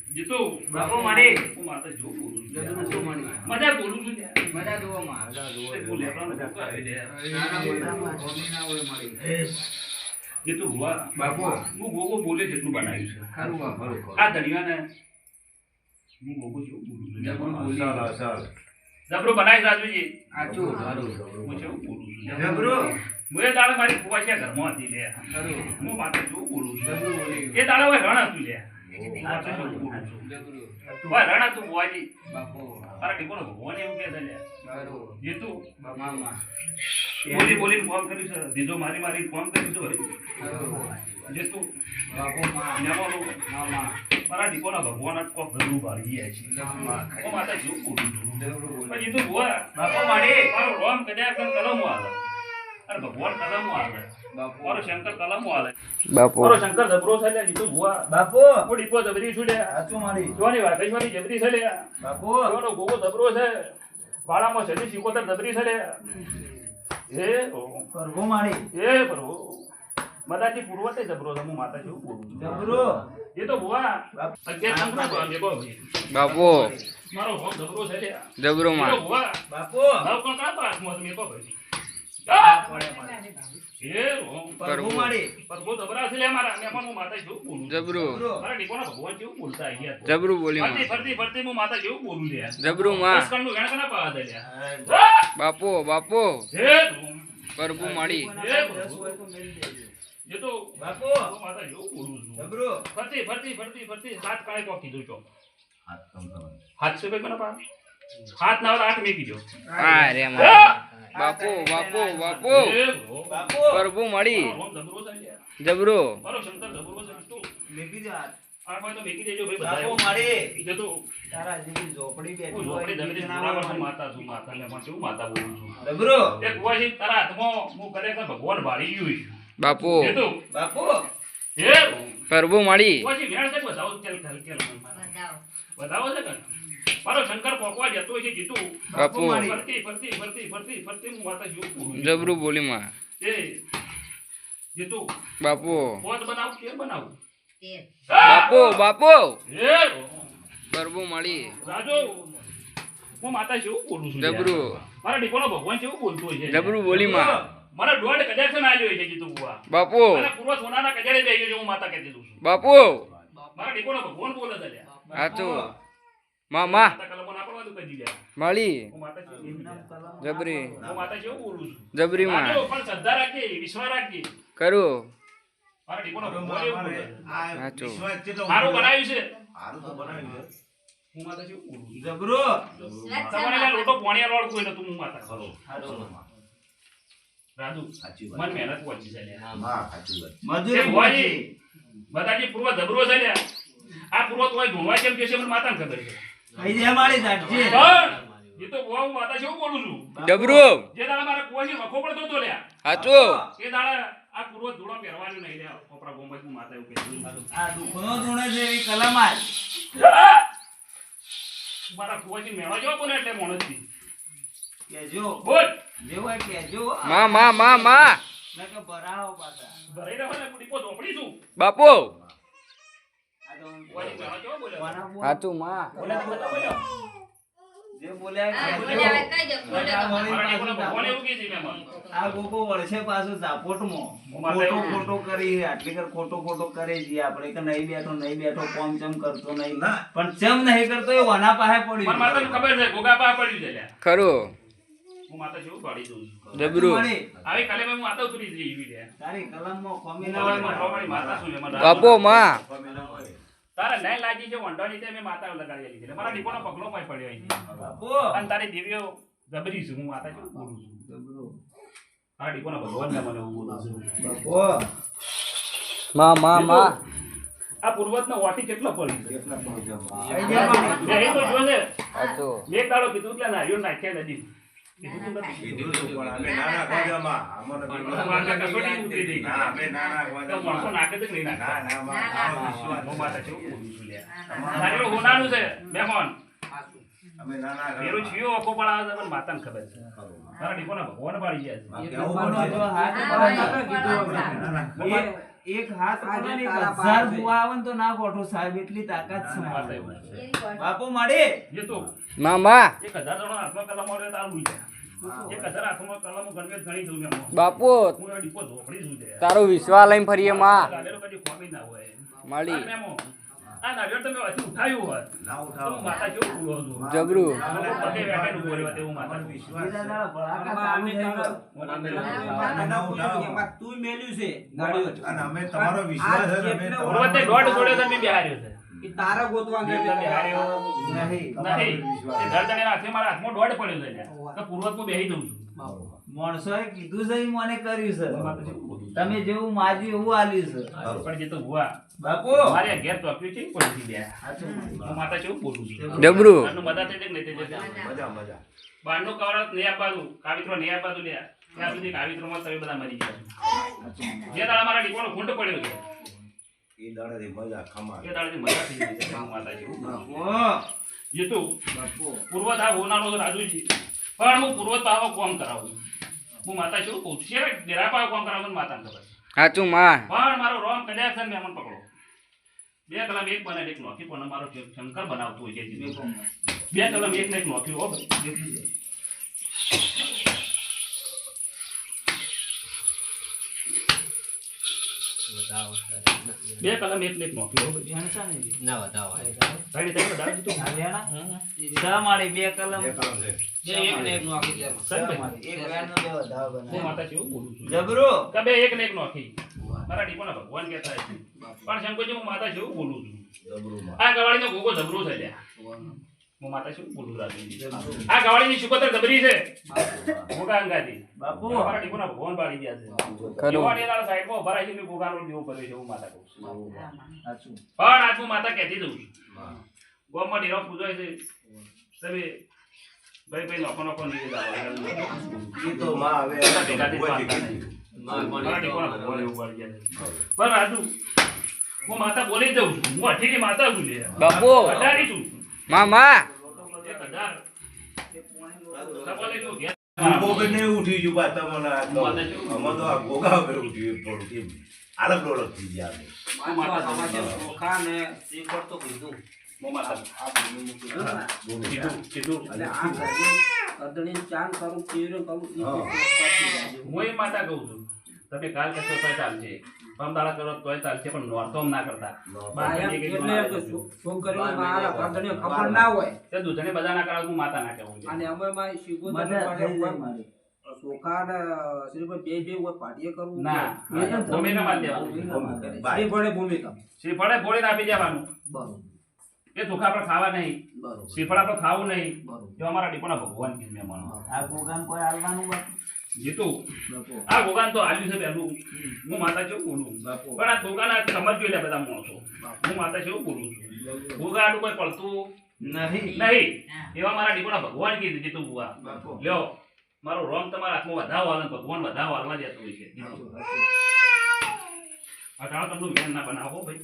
જીતો બાપો માડી હું માતા જો બોલું છું મજા બોલું છું મજા જોવો મજા જોવો બોલે પ્રાણ આવે દે નાના મોટા કોમીના હોય માડી જીતો હુઆ બાપો હું ગોગો બોલે જેટલું બનાવ્યું છે ખારું આ ધણિયાને હું ગોગો જો બોલું છું જબરો બોલી ચાલ જબરો બનાવી રાજુજી આચું સારું હું જો બોલું છું જબરો મુએ દાળ મારી ફુવાશિયા ઘરમાં હતી લે હું માતા જો બોલું છું એ દાળ હોય રણ હતું લે રાણા તું બોજી બાપો અરે ડીકોનો ભગવાન એવું કે છે લે જીતુ મામા બોલી બોલી ફોન કરી છે દીધો મારી મારી ફોન કરી છે ભરી જીતુ બાપો મામા મામા મારા ડીકોના ભગવાન જ કોક જરૂર ભાળી જાય છે ઓ માતા શું બોલું પણ જીતુ બોલા બાપો માડી મારો રોમ કદાચ કલમો આવે અરે ભગવાન કલમો આવે બાપો મારો શંકર કલમો આવે બાપો મારો શંકર જબરો છે લે જીતુ ભુવા બાપો ઓડી પો જબરી છુડ્યા આચું મારી જોની વાત કઈવાની જબરી છે લે બાપો જોનો ગોગો જબરો છે વાળામાં સદી સિકોતર જબરી છે લે એ પ્રભુ મારી એ પ્રભુ મદાજી પૂર્વતે જબરો છે હું માતા જેવું બોલું જબરો એ તો ભુવા અગિયાર સંકરા તો લેકો બાપો મારો હો જબરો છે લે જબરો માં ભુવા બાપો નવ કોણ કાતો આત્મા મેકો ભાઈ પ્રભુ માડી પ્રભુ જબરા છે લે મારા મે પણ હું માતા જેવું બોલું જબરો મારા ડીકોના ભગવાન જેવું બોલતા આયા જબરો બોલી ફરતી હું માતા જેવું બોલું લે જબરો માં કસકણનું ઘણા કના પાવા દે લે બાપો બાપો હે પ્રભુ માડી જે તો બાપો હું માતા જેવું બોલું છું જબરો ફરતી હાથ કાળે કો કીધું છો હાથ સે બે કના પા હાથ ના 8 મે કીધો હા રે બાપો બાપો બાપો બાપો પ્રભુ મળી જબરો મારો શંકર જબરો છે તું મેકી દે આ ભાઈ તો મેકી દેજો ભાઈ બાપો મળી જે તો તારા જેવી ઝોપડી બેઠી ઝોપડી ધમરી જનાવર માતા છું માતા ને પણ શું માતા બોલું છું જબરો એક કોઈ તારા હાથમાં હું કરે કે ભગવાન ભાળી ગયું બાપો જે તો બાપો હે પ્રભુ મળી કોઈ વેણ છે બતાવો ચલ બતાવો છે કે મારો શંકર પોકવા જતો છે જીતુ બાપુ ફરતી હું માતા જેવું બોલું જબરુ બોલી માં એ જીતુ બાપુ પોત બનાવ કે બનાવું બાપુ બાપુ એ પ્રભુ મળી રાજો હું માતા જેવું બોલું છું જબરુ મારા ડીકોનો ભગવાન જેવું બોલતો હોય છે જબરુ બોલી માં મારા દોડ કજાર છે આલ્યો છે જીતુ બુવા બાપુ મારા પૂર્વ સોનાના કજારે બેહી ગયો હું માતા કહી દીધું છું બાપુ મારા ડીકોનો ભગવાન બોલે છે લે હાચો મામા મળી જબરી જબરી માં પણ શ્રદ્ધા રાખી વિશ્વાસ રાખી કરું મારા ડીકોનો ભગવાન હાચો મારું બનાવ્યું છે મારું તો બનાવ્યું છે હું માતા છું જબરો તમારે લોટો પાણીયા રોડ કોઈ નતું હું માતા ખરો રાજુ મન મહેનત પહોંચી છે હા સાચી વાત મજૂર ભોજી બધાજી પૂર્વ જબરો છે લે આ પૂર્વ તો ધોવા કેમ કે છે મને માતાને ખબર છે આઈ દે મારી સાચી એ તો હું માતા જેવું બોલું છું જબરો જે દાડા મારા કોઈ વખો પડતો તો લે સાચો એ દાડા આ પૂર્વ ધોળો પહેરવાનું નહીં લે ઓપરા ગોમત હું માતા એવું કહેતું આ દુખનો ધોણે છે એવી કલમાર મારા કુવાજી મેવા જેવો બોલે એટલે મોણસથી કેજો બોલ જેવો કેજો માં નકે ભરાવો પાછા ભરાઈ રહો ને ડીકો ઝોપડી છું બાપો હા તું માં જે બોલ્યા આ ગોગો વળશે પાછું ઝાપોટમાં ખોટો કરી આટલી કર ખોટો કરે છે આપણે કે નહીં બેઠો કોમ ચમ કરતો નહીં પણ ચમ નહીં કરતો એ વના પાસે પડ્યું મને માતાને ખબર છે ગોગા પાસે પડ્યું છે ખરું હું માતા જેવું પાડી દઉં છું જબરુ આવી કાલે હું માતા ઉતરી જઈ ઈવી લે તારી કલમમાં કોમીના વાળી માતા શું લે બાપો માં તારા નહીં લાગી છે વંડોની તે મે માતા લગાડેલી છે મારા ડીકોનો પગલો માં પડ્યો છે બાપો અને તારી દિવ્યો જબરી છે હું માતા જેવું બોલું છું જબરુ આ ડીકોનો ભગવાન ને મને હું બોલું છું બાપો માં આ પૂર્વતનો વાટી કેટલો પડી છે કેટલા પડી છે એ તો જોને સાચો એક દાડો કીધું કે નારિયો નાખ્યા નદી કીધું તું નથી? કીધું તું પણ અમે નાના ગોજામાં અમને માતા કસોટી ઉતરી ગઈ. ના અમે નાના તો ગોજામાં માણસો નાકે તો નહીં નાખતા. ના ના માં તારો વિશ્વાસ હું માતા જેવું બોલું છું લ્યા. તારેલું હોનારું છે મહેમાન. અમે નાના પેલું જીવો ઓખો પડાવે છે પણ માતાને ખબર છે. તારા ડીપોના ભગવાન પાડી ગયા છે. એક હાથ પડે ને 1000 બુઆ આવે ને તો ના ગોઠો સાહેબ એટલી તાકાત છે માતા એવું છે. બાપુ મળે એ તો મામા 1000 જણો હાથમાં કલમ મળે તારું ઉઈ જાય. 1000 હાથમાં કલમ ગણવેત ગણી દઉં મેં. બાપુ હું એ ડીપો ઝોપડી છું છે. તારો વિશ્વાસ લઈને ફરીએ માં ગાલેલો કદી ખોમી ના હોય. મળી આ મેમો. આ નારિયેળ તમે હજી ઉઠાયું હોત. ના તો ઉઠાવો હું માતા જેવું બોલું છું. જબરું મને પગે બેઠેલું બોલ્યો તેવું માતા. વિશ્વાસ તું મેલ્યું છે ગાડીઓ અને અમે તમારો વિશ્વાસ છે ને અમે પૂર્વતે દોઢ છોડ્યો તો મેં બિહાર્યો છે. એ તારા ગોતવા મેં તો બિહાર્યો નહીં નહીં. એ ધરધણીના હાથે મારા હાથમાં દોઢ પડ્યો છે લ્યા. તો પૂર્વતમાં બેહી દઉં છું. માણસોએ કીધું છે ઈ મને કર્યું છે માતા જેવું બોલું છું. તમે જેવું માજી એવું આલ્યું છે પણ જે તો હુઆ બાપુ મારે આ ઘેર ચોપ્યું છે પડી બે. હું માતા જેવું બોલું છું. જબરું આનું મદદ થઈ જાય કે નહીં થઈ જાય? મજા મજા બહારનું કવર નહીં આપવાનું, કાવિત્રો નહીં આપવાનું લ્યા. ત્યાં સુધી કાવિત્રોમાં તમે બધા મરી ગયા છો. જે દાડા મારા ડીપોનો ખૂંટ પડ્યો છે એ દાડાથી મજા ખમા એ દાડાથી મજા થઈ ગઈ છે. હું માતા જેવું. બાપુ જે તો બાપુ પૂર્વત આ હોનારો રાજુજી પણ હું પૂર્વત પાવો કોમ કરાવું. હું માતા જેવું કહું છું. શેરે ડેરા પાવો કોમ કરાવું માતાને ખબર છે. સાચું માં પણ મારો રોમ કદાચ છે મહેમાન પકડો. 2 કલમ એક બને એક નોખી પણ મારો શંકર બનાવતો હોય છે. 2 કલમ એક ને એક નોખી હો ભાઈ. બે કલમ એક ને એક નોખી હો ભાઈ. ભાઈ તમે બધા જીતું. શા મારી બે કલમ એ કામ છે એક વેણ બે વધાવ હું બને માતા જેવું બોલું છું. જબરો કે બે એક ને એક નોખી મારા ડીપોના ભગવાન કહેતા હોય છે. પણ શંકરજી હું માતા જેવું બોલું છું. જબરુમાં આ ગવાળીનો ગોગો જબરો છે લ્યા. હું માતા જેવું બોલું છું રાજુજી. આ ગવાળીની સુકોતર જબરી છે. ગોગા અંગાથી બાપુ મારા ડીપોના ભગવાન પાડી ગયા છે. ખરું યુવાનીના સાઈડમાં ઉભા રહીને મેં ગોગાનો દીવો કર્યો છે. હું માતા કહું છું. સાચું પણ આજ હું માતા કહેતી જઉં છું. ગોમમાં ડીરો પૂજાય છે. તમે ભાઈ નોખો નોખો નહીં એ તો માં હવે ભેગાથી પામતા નહીં. મારા ડીપોના ભગવાન એવું પાડી ગયા છે. પણ રાજુ હું માતા બોલી દઉં છું. હું અઠીની માતા છું લે. બાપુ અઢારી છું. મામા 1000 સવાલે જો ઘેર ગોગા ને ઉઠી ગયું બા તમને આ તો અમે તો આ ગોગા ઉપર ઉઠી થોડું કેમ અલગ અલગ થઈ ગયા હું માતા ચોખા ને શ્રીફળ તો કીધું હું માતા કીધું કીધું હું એ માતા કહું છું. તમે કાલ કહેશો તોય ચાલશે, પમદાડા કરો તોય ચાલશે, પણ નોરતોમ ના કરતા. તે દૂધને બધા ના કરાવું, હું માતા ના કહેવું છું. ના તમે ના માન દેવાનું. શ્રીફળે ફોડીને આપી દેવાનું. એ ચોખા આપણે ખાવા નહીં, શ્રીફળ આપણે ખાવું નહીં. જો અમારા ડીપોના ભગવાન કીધું મેં માનો. આ ગોગામ કોઈ આલવાનું બાપુ જીતું આ ભગવાન તો આવ્યું છે પહેલું. હું માતા જેવું બોલું, પણ આ ભોગાના સમજ લે બધા માણસો. હું માતા જેવું બોલું છું. ભોગા આડું કોઈ પડતું નહીં. એવા મારા ડીપોના ભગવાન કીધું જીતું ભુવા. લ્યો મારો રોમ તમારા હાથમાં વધાવો હાલે, ભગવાન વધાવો હાલવા જતો હોય છે. આ કાળો તમને વેન ના બનાવો ભાઈ,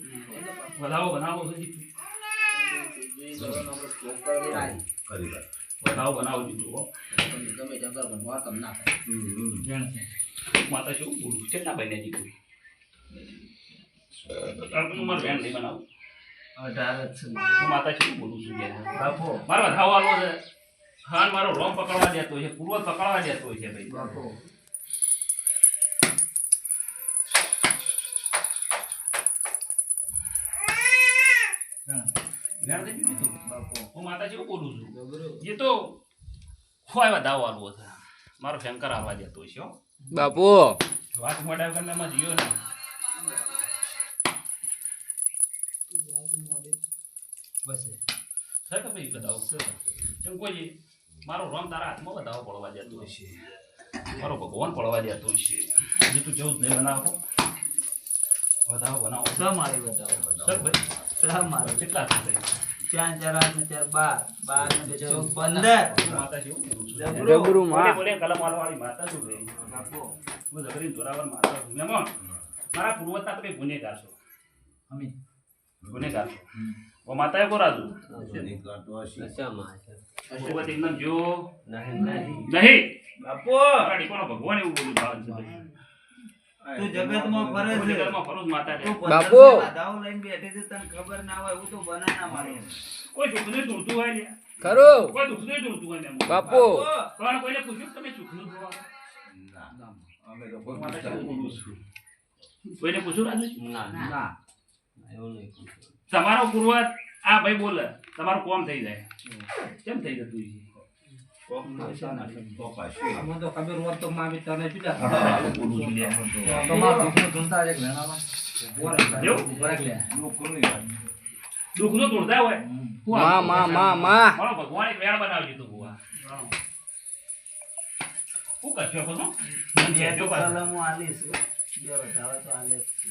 વધાવો બનાવો છે જીતું. બનાવો બનાવો દીધું હો. માતા શું બોલું છે ના બને દીધું. હું મારું બેન નહીં બનાવું. હું માતા શું બોલું છું બાપુ મારો વધાવો આલો છે. ખાન મારો રોમ પકડવા દેતો હોય છે, પૂર્વ પકડવા દેતો હોય છે ભાઈ. બાપુ ધ્યાન દઈ દીધું. હું માતા જેવું બોલું છું. એ તો ખોય વધાવો આલવો છે. મારો શંકર આવવા દેતો હોય છે હો. બાપુ વાત મોડા વગર એમાં જીયો ને. સર કે ભાઈ બતાવો કેમ કોઈ મારો રોમ તારા હાથમાં વધાવો પડવા દેતો હોય છે, મારો ભગવાન પડવા દેતો હોય છે. જે તું જેવું જ નહીં બનાવો, વધાવો બનાવો. શા મારી બતાવો સર ભાઈ શા મારી કેટલા છે ભાઈ? ચાર ચાર આઠ ને ચાર 12 12 ને 14 15 માતા જેવું બોલું છું. જબરું બોલે માં બોલે કલમ વાળવાળી માતા છું રે. હું ઝઘડી જોરાવર માતા છું. મેમો મારા પૂર્વજના તમે ગુનેગાર છો. ગુનેગાર છો. ઓ માતાએ કોરાજુ પૂર્વજ એકદમ જો નહીં બાપુ મારા દીકરાનો ભગવાન એવું બોલું ભાવ છે ભાઈ. તું જગતમાં ફરે છે ગુનેગારમાં ફરું જ માતા છે. તું બાપુ. દાવ લઈને બેઠી છે તને ખબર ના હોય એવું તો બનાના મારે કોઈ દુઃખનું ઢૂંઢતું હોય ને ખરું કોઈ દુઃખનું ઢૂંઢતું હોય ને એમ. બાપુ પણ કોઈને પૂછ્યું કે તમે સુખનું જોવા અમે તો માતા કેવું બોલું છું. કોઈને પૂછ્યું રાજુ ના તમારો પૂર્વજ આ ભાઈ બોલે તમારું કોમ થઈ જાય કેમ થઈ જતું છે? તો પાછી અમે તો ખબર હોત તો માં બી તને પીડા બોલું છું લે. તો માં દુખનું ધૂંધતા છે ઘણામાં એવું? બરાક લે દુઃખનું ઢૂંઢતા હોય માં મારો ભગવાન એક વેણ બનાવી દીધું ભુવા. શું કરશો ખબર? જો કલમ હું આલીશ બે વધારે તો આલે જ છે.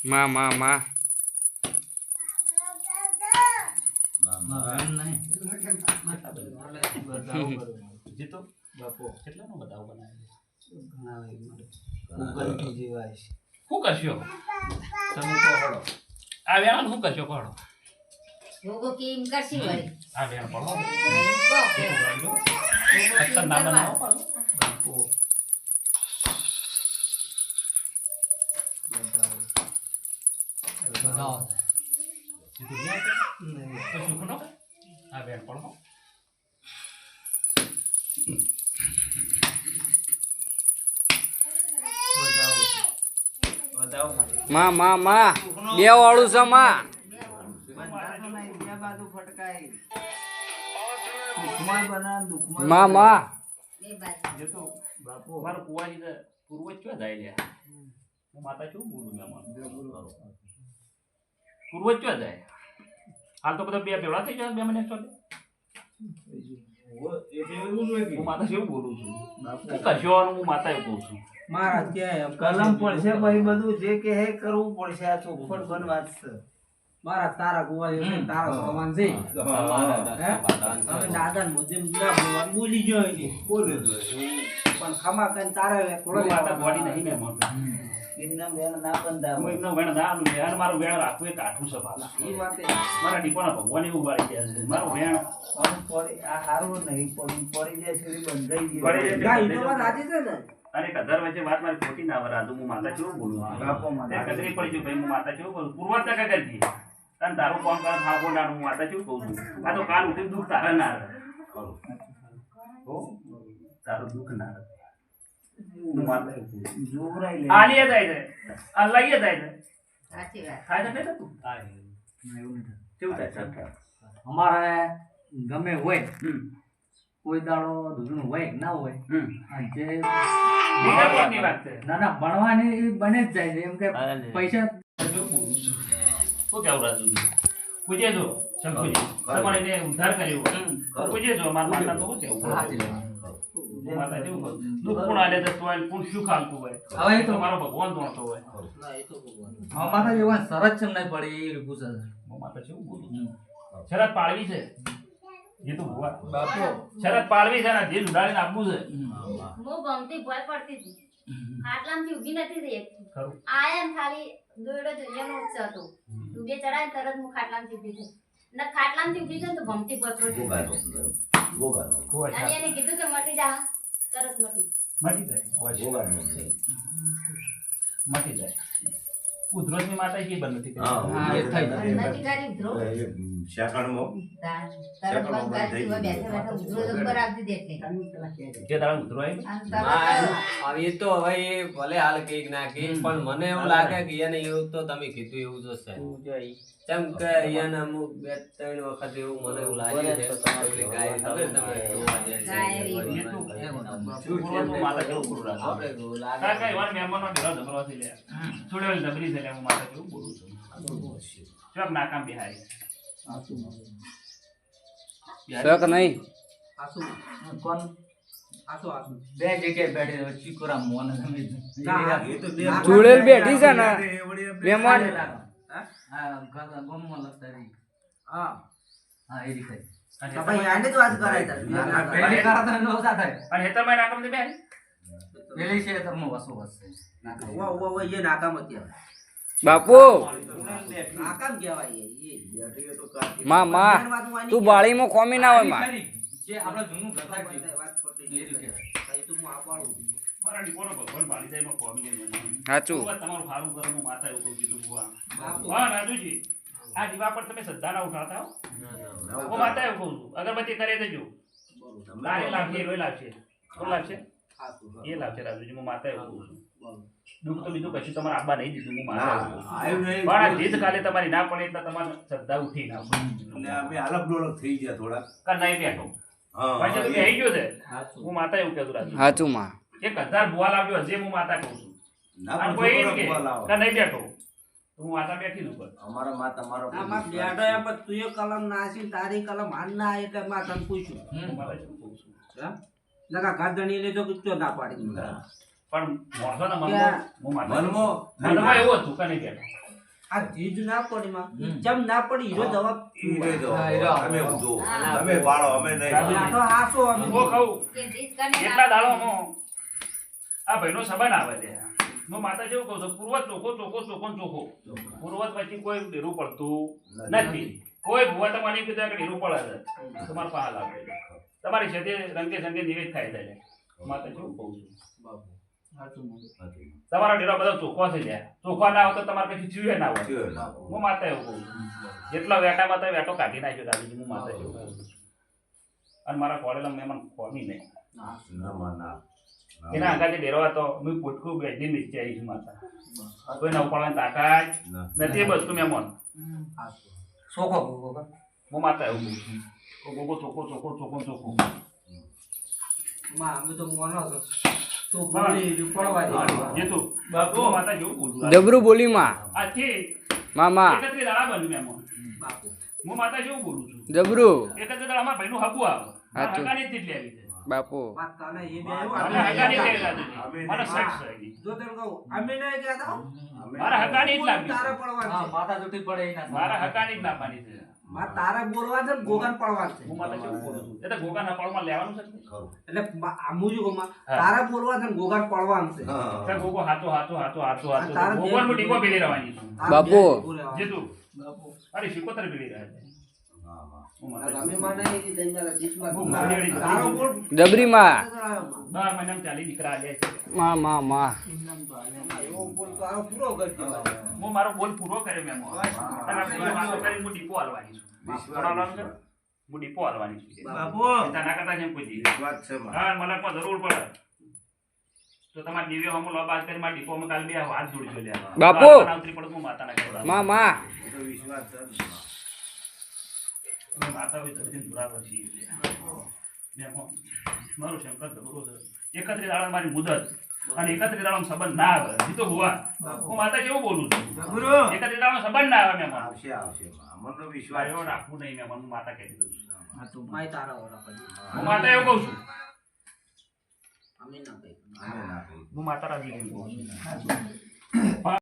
માં બધાઓ કરું. જીતો બાપુ કેટલાનો બતાવ બનાવે ઘણા હોય મારે. ઉગલથી જીવાય છે. શું કરશો? તમે તો હળો. આ વેણ શું કરશો પડો? ભોગો કેમ કરશી વળી આ વેણ પડો કહો. અત્તર ના બનાવો પાડો. બાપુ બધાઓ. બતાવો જીતો ન્યાય કરે? તો શું ખોટો? આ વેણ પડો. બધાઓ મારે. માં બે વાળું છે માં બધા તો નહીં, બે બાજુ ફટકાય. દુઃખમાં બનાવ, દુઃખમાં માં બે બાજુ જીતો બાપુ મારો કુવાજી ને પૂર્વજ ક્યાં જાય લ્યા? હું માતા કેવું બોલું મેં પૂર્વજ ક્યાં જાય? હાલ તો બધા બે ભેળા થઈ જાય 2 મિનિટ સુધી. હું માતા કેવું બોલું છું? શું કરશો? હું માતા એવું કહું છું. મારા ક્યાંય કલમ પડશે ભાઈ, બધું જે કે હે કરવું પડશે. આ ચોખવટ બન વાત છે. મારા તારા ગુવા છે તારા સમાન છે અમે દાદા ને મુજબ ના બોલવાનું બોલી ગયો એની પણ ખમા કઈ તારે થોડો હું માતા ગોળી નહીં મેં માતા. એમના બેન ના બંધાવ. હું એમનો વેણ ના આલું યાર. મારું વેણ રાખવું એ કાઠું છે પાલા. ઈ વાતે મારા ડીપોના ભગવાન એવું વાળી ગયા છે. મારું વેણ આમ પડી આ હારું નહીં પડી પડી જાય છે એ બંધાઈ પડી ગયું. જાય. ગાય તો વાત સાચી છે ને અરે કદર વચ્ચે વાત મારી ખોટી ના વરાદું. હું માતા કેવું બોલું છું? બાપો મને. તે કદરી પડી ગયું ભાઈ. હું માતા કેવું બોલું? પૂર્વજ ટકા કરતી અને તારું કોમ કરે થાવ કોડાનું. હું માતા કેવું કહું છું? આ તો કાલ ઉઠીને દુઃખ તારે ના રહે. હો? તારું દુઃખ ના રહે. હું માતા એવું કહું છું. જોવરાઈ લે. આલીએ જાય છે. આ લઈએ જાય છે. સાચી વાત થાય તો કઈ તું? કેવું થાય છે? અમારે ગમે હોય હમ. કોઈ દાડો દૂધનું હોય કે ના હોય હમ. આ જે બીજા કોઈની વાત છે. ના ભણવાની બને જ જાય છે એમ કે પૈસા શું કેવું રાજુ? પૂછે જો શંકુજી તમારે એને ઉદ્ધાર કર્યો. પૂછે જો મારા માતા તો શું કેવું? માતા કેવું કહું? દુઃખ કોણ આલે જતું હોય ને કોણ સુખ આલતું હોય? હવે એ તો મારો ભગવાન દોડતો હોય. માતા જેવા સરસ છે નહીં પડે એ પૂછે છે હું માતા કેવું બોલું છું? શરત પાળવી છે. જે તું ભુવા બાપુ શરત પાળવી છે ને જે ઉડાડીને આપવું છે. હું ગમતી ભય પડતી હતી ખાટલામાંથી ઊભી નથી થઈ એકથી. ખરું. આયા ને ખાલી દોયડો જોઈએ ઉચ્ચ હતો ડૂબે ચડાય ને તરત હું ખાટલામાંથી ઊભી થઈ ને ખાટલામાંથી ઊભી થઈ તો ગમતી ભય પડતી કોઈ અને એને કીધું કે મટી જા તરત મટી મટી જાય. મટી જાય. ઉધરોજની માતા કે બંધ નથી કરી. હા એ થઈ જાય નથી ગાડી ધ્રો શાકણમાં તરત બંધ કરી દીધો બેઠા બેઠા ઉધરો જબ્બર આપી દે એટલે જે તારા ઉધરો આવી અને તરત હવે તો હવે એ ભલે હાલ કઈક ના કઈક પણ મને એવું લાગે કે એને એવું તો તમે કીધું એવું જ છે કેમ કે એને અમુક 2-3 વખત એવું મને એવું લાગે છે એટલે ગાય ખબર તમે જોવા જાય છે. ગાય રી. પૂર્વજનું માતા કેવું બોલું રાખો. આપણે એવું લાગે કાકા એવા મહેમાનનો ઢેરો જબરો થઈ લે. છોડેલ જબરી છે લે. હું માતા કેવું બોલું છું? ચોક નાકામ બિહારી. શક નહીં કોણ આસો આસો બે જગ્યાએ બેઠી હોય, ચીકોરા મોને તમે એ તો બે ચૂડેલ બેઠી છે ને એ વળી એમ મહેમાન હા ગમમાં લગતા રહી. હા હા એ રીતે તો ભાઈ આને જ વાત કરાય તાર પેલી કરા તો એનો ઓછા થાય. અને હેતરમાં નાખમ દે બેન પેલી છે તો વસો વસે વા વા વા એ નાકામ કહેવાય બાપુ નાકામ કહેવાય એ બેઠી તો કાચી. માં તું બાળીમાં ખોમી ના હોય માં જે આપણે જૂનું ઘર લાગી વાત પડી એ રીતે કઈ તો હું આ પાડું મારા દીકોનો ભગવાન બાળી જાય એમાં કોમી જાય સાચું તમારું સારું કરો હું માતા એવું કહું કીધું બુઆ બાપુ. હા રાજુજી આ દીવા પર તમે શ્રદ્ધા ના ઉઠાવતા હો હું માતા એવું કહું છું અગરબત્તી કરી દેજો તારે લાગશે રોય લાગશે કોણ લાગશે એ લાગશે રાજુજી હું માતા એવું કહું છું દુઃખ તો બીજું કશું તમારે આબા નહીં દીધું હું માતા એવું કહું છું. આવ્યું નહીં. પણ આ જીત કાલે તમારી ના પડે એટલે તમારે શ્રદ્ધા ઉઠી ના એટલે અમે આલપ ડોલપ થઈ ગયા થોડા. કા નહીં બેઠો હા, પાછળ તો એ- બેહી ગયો છે હું માતા એવું કહેતું રાજુ સાચું માં 1000 બુઆ લાવ્યો હજી હું માતા કહું છું ના અને પણ કોઈ એમ છોકરો કે ભૂવા લાવો. કા નહીં બેઠો તો હું માતા બેઠી જ ઉપર અમારા માં તમારો આ માં બેઠો એમ પણ તું એ કલમ નાસી તારી કલમ હાલ ના આવે એટલે માં તને પૂછ્યું હું માતા શું કહું છું હા નકા ઘર ધણી લેજો કે ચો ના પાડી દીધું. પણ મોઢાના મનમાં હું માતા મનમાં મનમાં એવું હતું કે નહીં બેઠો આ જીજ ના પડી માં જેમ ના પડી હીરો જવાબ ઈ રહી જાઓ. હા, એ રહો. તમે ઊંધો. તમે બાળો અમે નહીં. બેઠો હાસો અમે હું કહું કે જીત કરીને એટલા દાડોમાં આ ભાઈનો સંબંધ આવે છે હું માતા જેવું કહું છું પૂર્વજ ચોખ્ખો ચોખ્ખો ચોખ્ખો ચોખ્ખો પૂર્વજ પછી કોઈ ડેરું પડતું નથી કોઈ ભૂવા તમારી કીધું કે ડેરું પડે છે તમારે પહાડ આવે છે તમારી સાથે રંગે સંગે નિવેદ થાય છે માતા જેવું કહું છું તમારા ડેરા બધા ચોખ્ખા છે ત્યાં ચોખ્ખા ના હોય તો તમારે પછી ચીવે ના હોય થયો ના. હું માતા એવું કહું છું જેટલા વેટામાં તો વેટો કાઢી નાખ્યો દાદીજી હું માતા એવું કહું છું અને મારા કોલેલા મહેમાન ખોમી નહીં ના માં ના. એના આગળ જે ડેરવા તો હું પોટકું બેસી નીચે આવી છું માતા કોઈને ઉપાડવાની તાકાત ના. નથી એ વસ્તુ મહેમાન સોખો ગોગો હું માતા એવું કહું છું ચોખ્ખો ચોખ્ખો ચોખ્ખો ચોખ્ખો માં અમે તો મોનો છો તો બોલી પડવા દે જે તું બાપુ માતા જેવું બોલું છું. જબરું બોલી માં આજથી મામા 31 દાડા બન્યું મહેમાન બાપુ હું માતા જેવું બોલું છું જબરું 31 દાડા અમારા ભાઈનું હકું આવે મારા સાચું. હકાની જ લીધી આવી છે બાપુ વાત તને એ બે મારા હકાની જ લેવી લાગી અમે છે. મારા નહીં. સચ છે એની. જો તને કહું અમે નહીં કહેતા અમે- મારા હકાની જ લાગી તારે છે. પડવાનું હા છે માથા જુટી પડે એના મારા હકાની જ નાખવાની છે માં તારે બોલવા છે ને ગોગન પડવાનું છે હું માતા જેવું બોલું છું એ તો ગોગાના પડમાં લેવાનું છે ને. ખરું. એટલે આમું છું માં હા. તારે બોલવા છે ને ગોગન પડવાનું છે હા. ત્યાં ગોગો હાચો હાચો હાચો હાચો હાચો તારા ગોગોનું બે- ટીકો પેલી રહેવાની છે તારે બાપુ. બે ઊભું રહેવાનું. જે તું અરે શિકોતર પેલી રહે છે હા, હા. હું માતા તમે જેવું. મને એ દંજાલા ડીશમાં બહુ મોડી તારો બોલ જબરી માં 12 મહિનામાં ચાલી દીકરા આલ્યા છે માં એવો બોલ તો આરો પૂરો કરજો હું મારો બોલ પૂરો કર્યો મેં અને આપણે વાતો કરીને હું ડીપો હાલવાની છું થોડા હાલવાનું છે? હું ડીપો હાલવાની છું ચિંતા ના કરતા જેમ કોઈ દી. વાત છે માં. હા મલકમાં જરૂર પડે તો તમારે દિવ્ય હમું લબાસ કરી મારા ડીપોમાં કાલ બે હાથ જોડી લે બાપુ. ઉતરી પડે હું માતાના કહેવાય માં એ તો વિશ્વાસ છે ને. અમે માતા હોય તો બધી દુરાવા છીએ મેં મારું શંકર ધબરો છે 31 દાડા મારી મુદત અને 31 દાડામાં સંબંધ ના આવે હજી તો હુવા હું માતા જેવું બોલું છું 31 દાડામાં સંબંધ ના આવે મેં આવશે આવશે માં. અમને વિશ્વાસ એવો છે. રાખવું નહીં મેં હું માતા કહી દઉં છું માય તારા ઓરા પછી હું માતા એવું કહું છું અમે ના કહીએ અમે ના કહીએ. હું માતા રાજી કહું છું